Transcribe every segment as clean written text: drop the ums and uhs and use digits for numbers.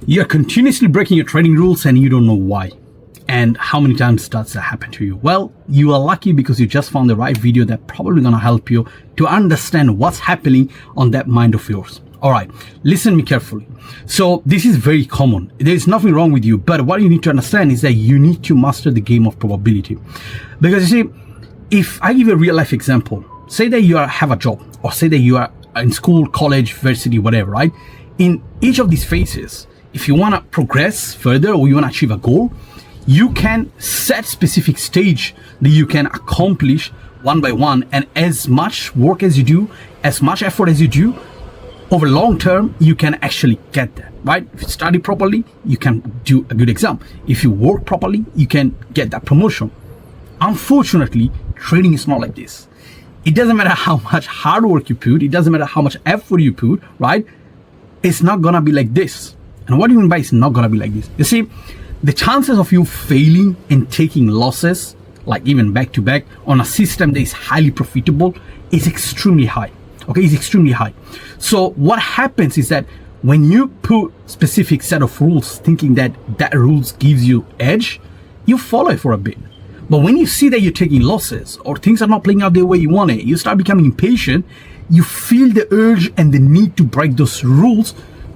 You're continuously breaking your trading rules and you don't know why. And how many times does that happen to you? Well, you are lucky because you just found the right video that probably gonna help you to understand what's happening on that mind of yours. All right, listen me carefully. So this is very common. There's nothing wrong with you, but what you need to understand is that you need to master the game of probability. Because you see, if I give a real life example, say that you have a job, or say that you are in school, college, university, whatever, right? In each of these phases, if you want to progress further or you want to achieve a goal, you can set specific stage that you can accomplish one by one, and as much work as you do, as much effort as you do, over long term, you can actually get that, right? If you study properly, you can do a good exam. If you work properly, you can get that promotion. Unfortunately, trading is not like this. It doesn't matter how much hard work you put, it doesn't matter how much effort you put, right? It's not gonna be like this. And what do you mean by it's not gonna be like this? You see, the chances of you failing and taking losses, like even back to back, on a system that is highly profitable is extremely high. Okay, it's extremely high. So what happens is that when you put specific set of rules thinking that that rules gives you edge, you follow it for a bit. But when you see that you're taking losses or things are not playing out the way you want it, you start becoming impatient, you feel the urge and the need to break those rules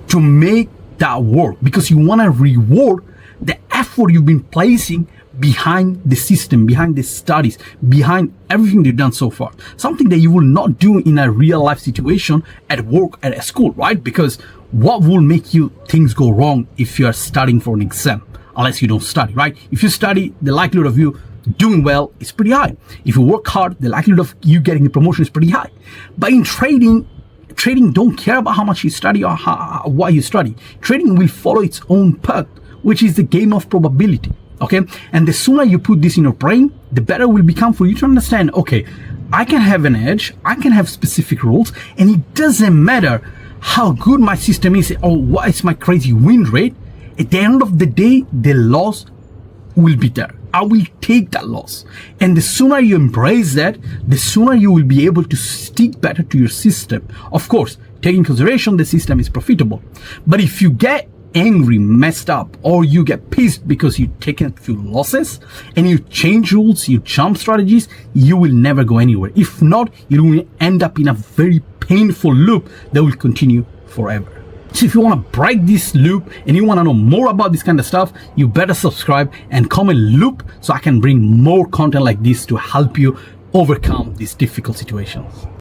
to make that work because you want to reward the effort you've been placing behind the system, behind the studies, behind everything you've done so far. Something that you will not do in a real life situation at work, at a school, right? Because what will make you things go wrong if you are studying for an exam? Unless you don't study, right? If you study, the likelihood of you doing well is pretty high. If you work hard, the likelihood of you getting the promotion is pretty high. But in trading don't care about how much you study or what you study. Trading will follow its own path, which is the game of probability. Okay, and the sooner you put this in your brain, the better it will become for you to understand, okay, I can have an edge, I can have specific rules, and it doesn't matter how good my system is or what is my crazy win rate. At the end of the day, the loss will be there. I will take that loss. And the sooner you embrace that, the sooner you will be able to stick better to your system. Of course, taking into consideration the system is profitable. But if you get angry, messed up, or you get pissed because you've taken a few losses and you change rules, you jump strategies, you will never go anywhere. If not, you will end up in a very painful loop that will continue forever. So if you want to break this loop and you want to know more about this kind of stuff, you better subscribe and comment loop so I can bring more content like this to help you overcome these difficult situations.